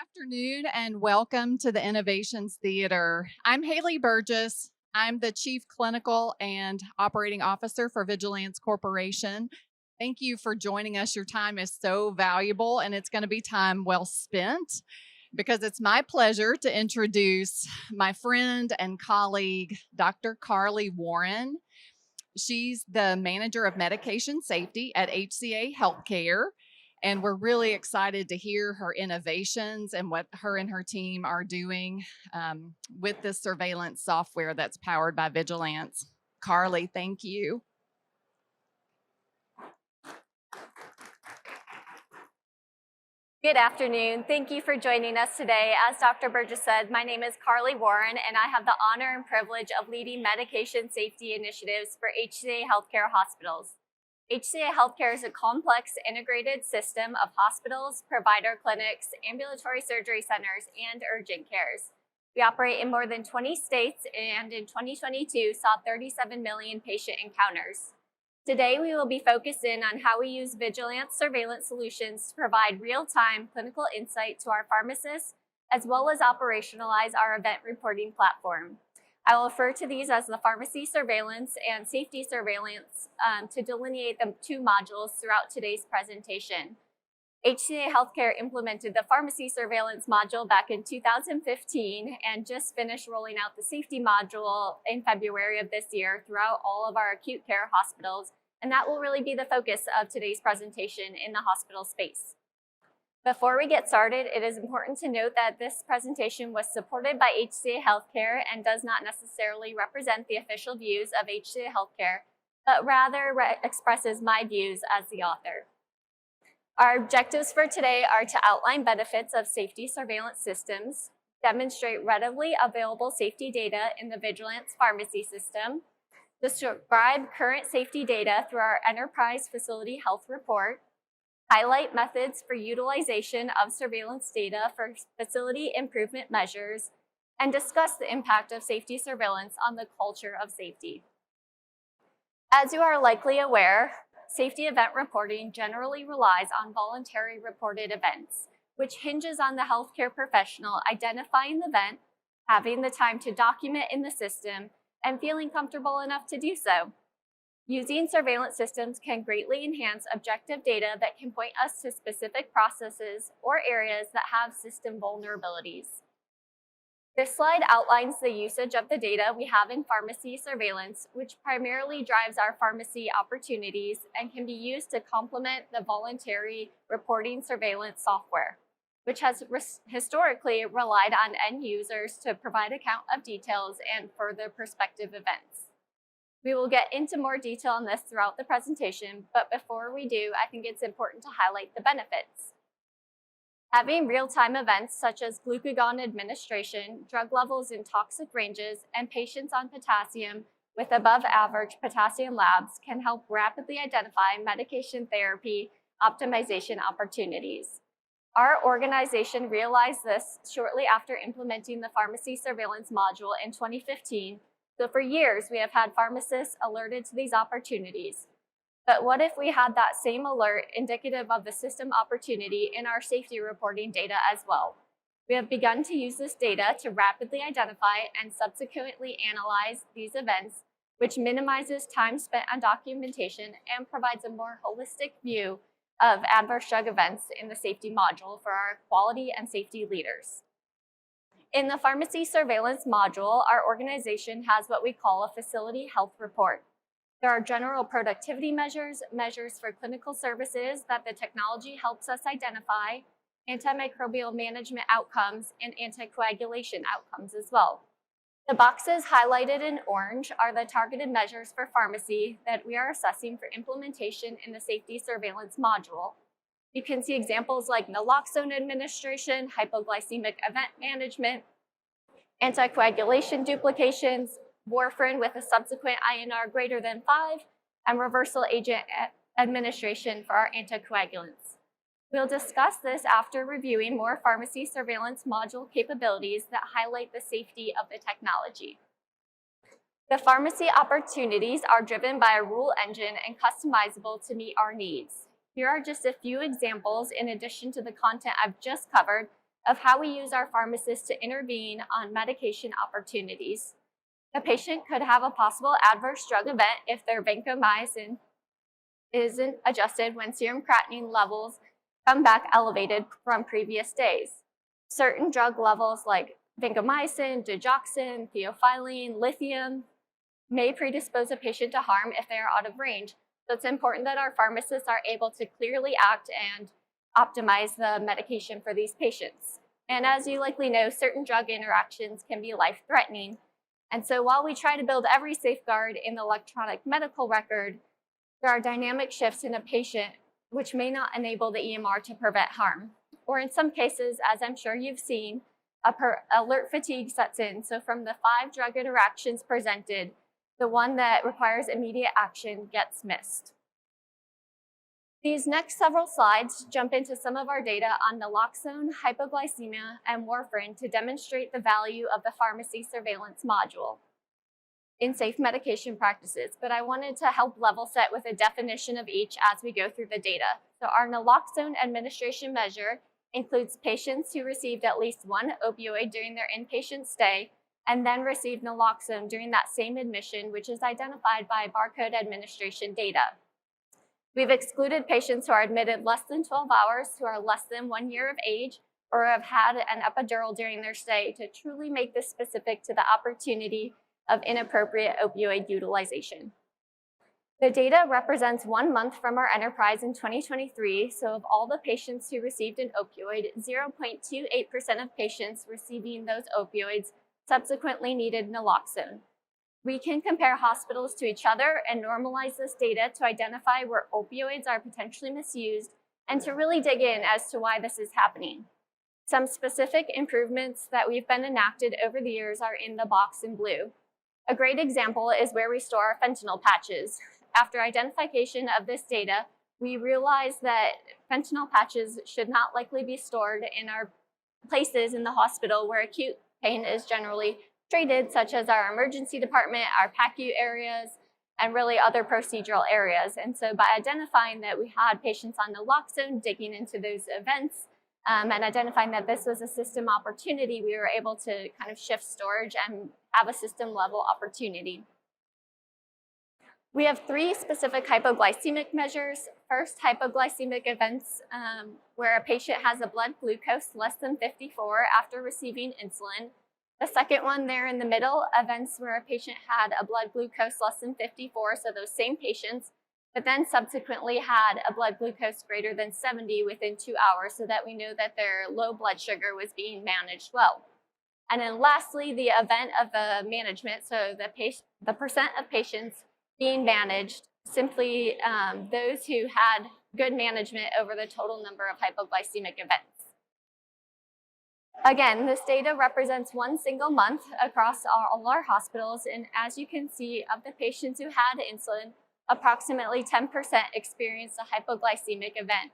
Afternoon and welcome to the Innovations Theater. I'm Haley Burgess. I'm the Chief Clinical and Operating Officer for VigiLanz Corporation. Thank you for joining us. Your time is so valuable and it's going to be time well spent because it's my pleasure to introduce my friend and colleague, Dr. Carley Warren. She's the Manager of Medication Safety at HCA Healthcare. And we're really excited to hear her innovations and what her and her team are doing with this surveillance software that's powered by VigiLanz. Carley, thank you. Good afternoon. Thank you for joining us today. As Dr. Burgess said, my name is Carley Warren, and I have the honor and privilege of leading medication safety initiatives for HCA Healthcare hospitals. HCA Healthcare is a complex integrated system of hospitals, provider clinics, ambulatory surgery centers, and urgent cares. We operate in more than 20 states and in 2022 saw 37 million patient encounters. Today, we will be focusing on how we use VigiLanz surveillance solutions to provide real-time clinical insight to our pharmacists, as well as operationalize our event reporting platform. I will refer to these as the pharmacy surveillance and safety surveillance to delineate the two modules throughout today's presentation. HCA Healthcare implemented the pharmacy surveillance module back in 2015 and just finished rolling out the safety module in February of this year throughout all of our acute care hospitals, and that will really be the focus of today's presentation in the hospital space. Before we get started, it is important to note that this presentation was supported by HCA Healthcare and does not necessarily represent the official views of HCA Healthcare, but rather expresses my views as the author. Our objectives for today are to outline benefits of safety surveillance systems, demonstrate readily available safety data in the VigiLanz pharmacy system, describe current safety data through our Enterprise Facility Health Report, highlight methods for utilization of surveillance data for facility improvement measures, and discuss the impact of safety surveillance on the culture of safety. As you are likely aware, safety event reporting generally relies on voluntary reported events, which hinges on the healthcare professional identifying the event, having the time to document in the system, and feeling comfortable enough to do so. Using surveillance systems can greatly enhance objective data that can point us to specific processes or areas that have system vulnerabilities. This slide outlines the usage of the data we have in pharmacy surveillance, which primarily drives our pharmacy opportunities and can be used to complement the voluntary reporting surveillance software, which has historically relied on end users to provide account of details and further prospective events. We will get into more detail on this throughout the presentation, but before we do, I think it's important to highlight the benefits. Having real-time events such as glucagon administration, drug levels in toxic ranges, and patients on potassium with above-average potassium labs can help rapidly identify medication therapy optimization opportunities. Our organization realized this shortly after implementing the pharmacy surveillance module in 2015. So for years, we have had pharmacists alerted to these opportunities. But what if we had that same alert indicative of the system opportunity in our safety reporting data as well? We have begun to use this data to rapidly identify and subsequently analyze these events, which minimizes time spent on documentation and provides a more holistic view of adverse drug events in the safety module for our quality and safety leaders. In the pharmacy surveillance module, our organization has what we call a facility health report. There are general productivity measures, measures for clinical services that the technology helps us identify, antimicrobial management outcomes, and anticoagulation outcomes as well. The boxes highlighted in orange are the targeted measures for pharmacy that we are assessing for implementation in the safety surveillance module. You can see examples like naloxone administration, hypoglycemic event management, anticoagulation duplications, warfarin with a subsequent INR greater than 5, and reversal agent administration for our anticoagulants. We'll discuss this after reviewing more pharmacy surveillance module capabilities that highlight the safety of the technology. The pharmacy opportunities are driven by a rule engine and customizable to meet our needs. Here are just a few examples in addition to the content I've just covered of how we use our pharmacists to intervene on medication opportunities. A patient could have a possible adverse drug event if their vancomycin isn't adjusted when serum creatinine levels come back elevated from previous days. Certain drug levels like vancomycin, digoxin, theophylline, lithium may predispose a patient to harm if they are out of range. So it's important that our pharmacists are able to clearly act and optimize the medication for these patients. And as you likely know, certain drug interactions can be life-threatening. And so while we try to build every safeguard in the electronic medical record, there are dynamic shifts in a patient which may not enable the EMR to prevent harm. Or in some cases, as I'm sure you've seen, alert fatigue sets in. So from the 5 drug interactions presented, the one that requires immediate action gets missed. These next several slides jump into some of our data on naloxone, hypoglycemia, and warfarin to demonstrate the value of the pharmacy surveillance module in safe medication practices, but I wanted to help level set with a definition of each as we go through the data. So our naloxone administration measure includes patients who received at least 1 opioid during their inpatient stay and then received naloxone during that same admission, which is identified by barcode administration data. We've excluded patients who are admitted less than 12 hours, who are less than 1 year of age, or have had an epidural during their stay to truly make this specific to the opportunity of inappropriate opioid utilization. The data represents 1 month from our enterprise in 2023, so of all the patients who received an opioid, 0.28% of patients receiving those opioids subsequently needed naloxone. We can compare hospitals to each other and normalize this data to identify where opioids are potentially misused and to really dig in as to why this is happening. Some specific improvements that we've been enacted over the years are in the box in blue. A great example is where we store our fentanyl patches. After identification of this data, we realized that fentanyl patches should not likely be stored in our places in the hospital where acute pain is generally treated, such as our emergency department, our PACU areas, and really other procedural areas. And so by identifying that we had patients on naloxone, digging into those events, and identifying that this was a system opportunity, we were able to kind of shift storage and have a system level opportunity. We have 3 specific hypoglycemic measures. First, hypoglycemic events where a patient has a blood glucose less than 54 after receiving insulin. The second one there in the middle, events where a patient had a blood glucose less than 54, so those same patients, but then subsequently had a blood glucose greater than 70 within 2 hours, so that we know that their low blood sugar was being managed well. And then lastly, the event of the management, so the percent of patients being managed, simply those who had good management over the total number of hypoglycemic events. Again, this data represents 1 single month across all our hospitals, and as you can see, of the patients who had insulin, approximately 10% experienced a hypoglycemic event.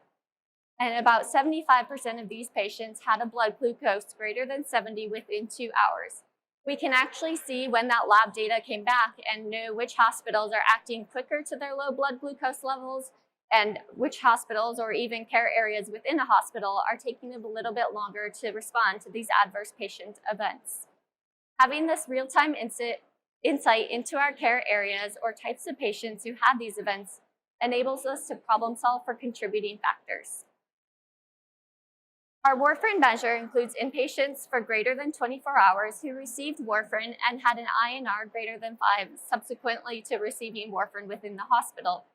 And about 75% of these patients had a blood glucose greater than 70 within 2 hours. We can actually see when that lab data came back and know which hospitals are acting quicker to their low blood glucose levels and which hospitals or even care areas within a hospital are taking a little bit longer to respond to these adverse patient events. Having this real-time insight into our care areas or types of patients who had these events enables us to problem solve for contributing factors. Our warfarin measure includes inpatients for greater than 24 hours who received warfarin and had an INR greater than 5 subsequently to receiving warfarin within the hospital,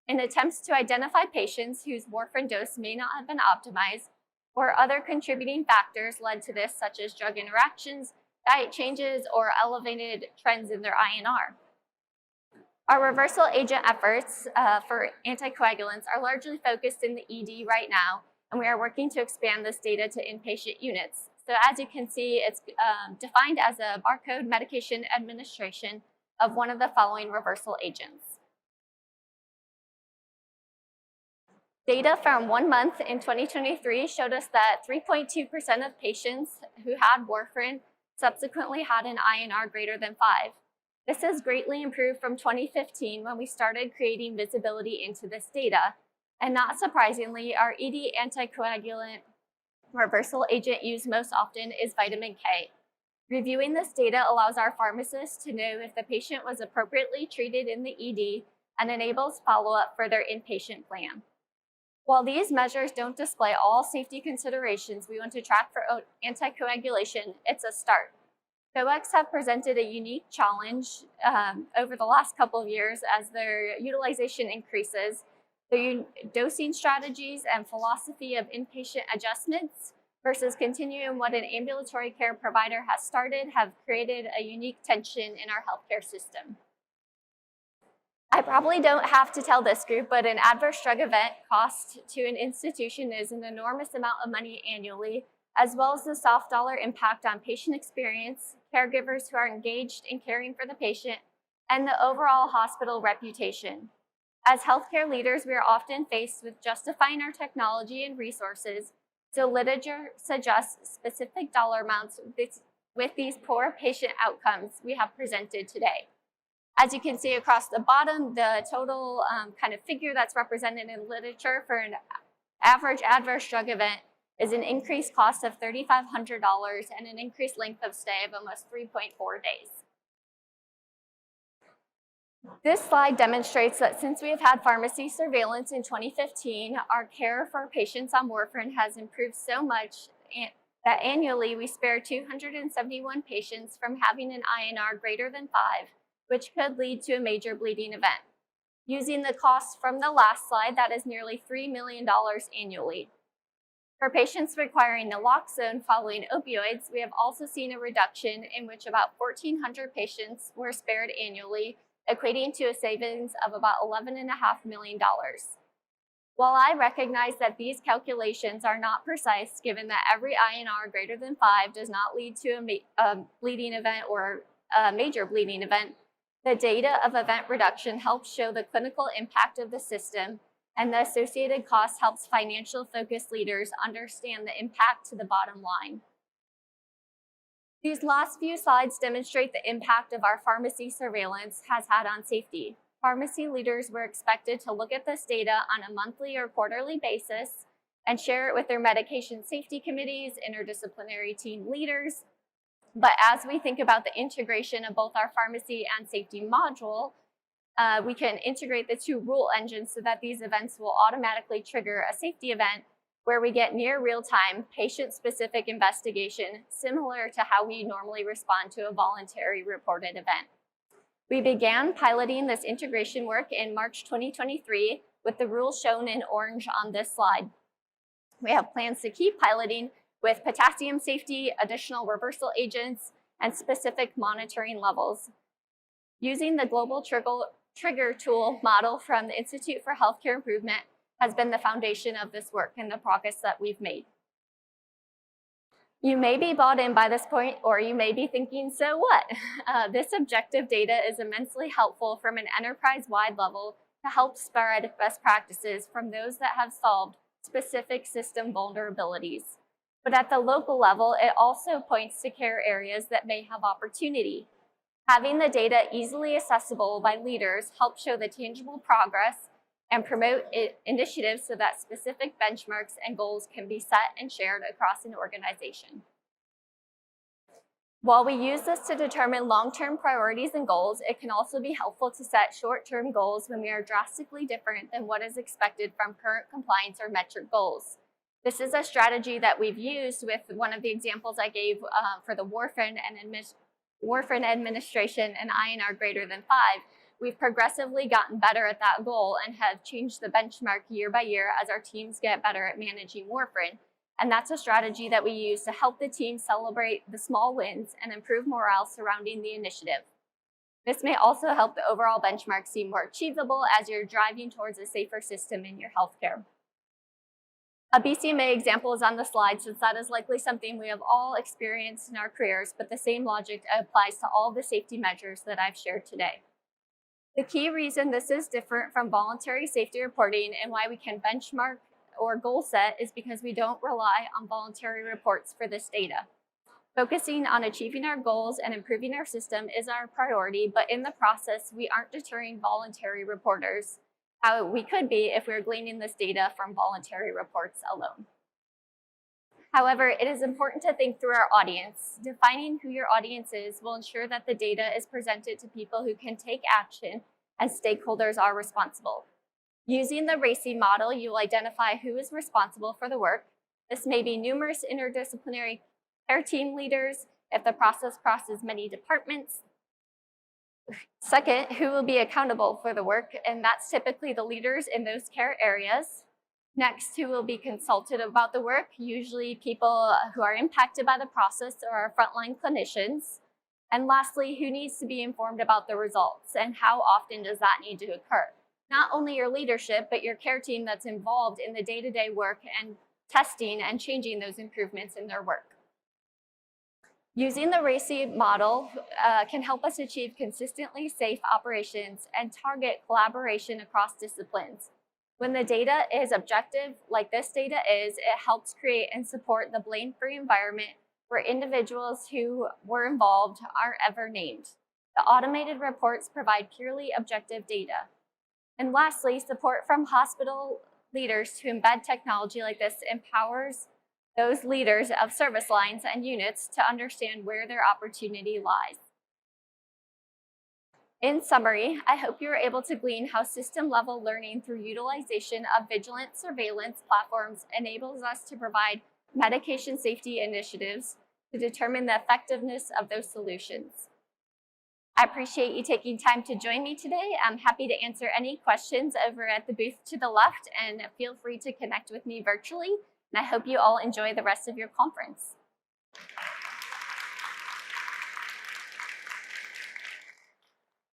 in attempts to identify patients whose warfarin dose may not have been optimized or other contributing factors led to this, such as drug interactions, diet changes, or elevated trends in their INR. Our reversal agent efforts for anticoagulants are largely focused in the ED right now, and we are working to expand this data to inpatient units. So as you can see, it's defined as a barcode medication administration of one of the following reversal agents. Data from 1 month in 2023 showed us that 3.2% of patients who had warfarin subsequently had an INR greater than 5. This has greatly improved from 2015 when we started creating visibility into this data. And not surprisingly, our ED anticoagulant reversal agent used most often is vitamin K. Reviewing this data allows our pharmacists to know if the patient was appropriately treated in the ED and enables follow-up for their inpatient plan. While these measures don't display all safety considerations we want to track for anticoagulation, it's a start. COEX have presented a unique challenge over the last couple of years as their utilization increases. Their dosing strategies and philosophy of inpatient adjustments versus continuing what an ambulatory care provider has started have created a unique tension in our healthcare system. I probably don't have to tell this group, but an adverse drug event cost to an institution is an enormous amount of money annually, as well as the soft dollar impact on patient experience, caregivers who are engaged in caring for the patient, and the overall hospital reputation. As healthcare leaders, we are often faced with justifying our technology and resources, so literature suggests specific dollar amounts with these poor patient outcomes we have presented today. As you can see across the bottom, the total kind of figure that's represented in literature for an average adverse drug event is an increased cost of $3,500 and an increased length of stay of almost 3.4 days. This slide demonstrates that since we have had pharmacy surveillance in 2015, our care for patients on warfarin has improved so much that annually we spare 271 patients from having an INR greater than 5, which could lead to a major bleeding event. Using the costs from the last slide, that is nearly $3 million annually. For patients requiring naloxone following opioids, we have also seen a reduction in which about 1,400 patients were spared annually, equating to a savings of about $11.5 million. While I recognize that these calculations are not precise, given that every INR greater than 5 does not lead to a bleeding event or a major bleeding event, the data of event reduction helps show the clinical impact of the system, and the associated cost helps financial-focused leaders understand the impact to the bottom line. These last few slides demonstrate the impact of our pharmacy surveillance has had on safety. Pharmacy leaders were expected to look at this data on a monthly or quarterly basis and share it with their medication safety committees, interdisciplinary team leaders. But as we think about the integration of both our pharmacy and safety module, we can integrate the two rule engines so that these events will automatically trigger a safety event where we get near real-time patient-specific investigation, similar to how we normally respond to a voluntary reported event. We began piloting this integration work in March 2023 with the rules shown in orange on this slide. We have plans to keep piloting with potassium safety, additional reversal agents, and specific monitoring levels. Using the global trigger tool model from the Institute for Healthcare Improvement has been the foundation of this work and the progress that we've made. You may be bought in by this point, or you may be thinking, so what? This objective data is immensely helpful from an enterprise-wide level to help spread best practices from those that have solved specific system vulnerabilities. But at the local level, it also points to care areas that may have opportunity. Having the data easily accessible by leaders helps show the tangible progress and promote initiatives so that specific benchmarks and goals can be set and shared across an organization. While we use this to determine long-term priorities and goals, it can also be helpful to set short-term goals when we are drastically different than what is expected from current compliance or metric goals. This is a strategy that we've used with one of the examples I gave for the warfarin administration and INR greater than 5. We've progressively gotten better at that goal and have changed the benchmark year by year as our teams get better at managing warfarin. And that's a strategy that we use to help the team celebrate the small wins and improve morale surrounding the initiative. This may also help the overall benchmark seem more achievable as you're driving towards a safer system in your healthcare. A BCMA example is on the slide, since that is likely something we have all experienced in our careers, but the same logic applies to all the safety measures that I've shared today. The key reason this is different from voluntary safety reporting and why we can benchmark or goal set is because we don't rely on voluntary reports for this data. Focusing on achieving our goals and improving our system is our priority, but in the process, we aren't deterring voluntary reporters, how we could be if we were gleaning this data from voluntary reports alone. However, it is important to think through our audience. Defining who your audience is will ensure that the data is presented to people who can take action as stakeholders are responsible. Using the RACI model, you will identify who is responsible for the work. This may be numerous interdisciplinary care team leaders if the process crosses many departments. Second, who will be accountable for the work, and that's typically the leaders in those care areas. Next, who will be consulted about the work, usually people who are impacted by the process or our frontline clinicians. And lastly, who needs to be informed about the results and how often does that need to occur? Not only your leadership, but your care team that's involved in the day-to-day work and testing and changing those improvements in their work. Using the RACI model can help us achieve consistently safe operations and target collaboration across disciplines. When the data is objective, like this data is, it helps create and support the blame-free environment where individuals who were involved aren't ever named. The automated reports provide purely objective data. And lastly, support from hospital leaders to embed technology like this empowers those leaders of service lines and units to understand where their opportunity lies. In summary, I hope you were able to glean how system-level learning through utilization of VigiLanz surveillance platforms enables us to provide medication safety initiatives to determine the effectiveness of those solutions. I appreciate you taking time to join me today. I'm happy to answer any questions over at the booth to the left, and feel free to connect with me virtually. And I hope you all enjoy the rest of your conference.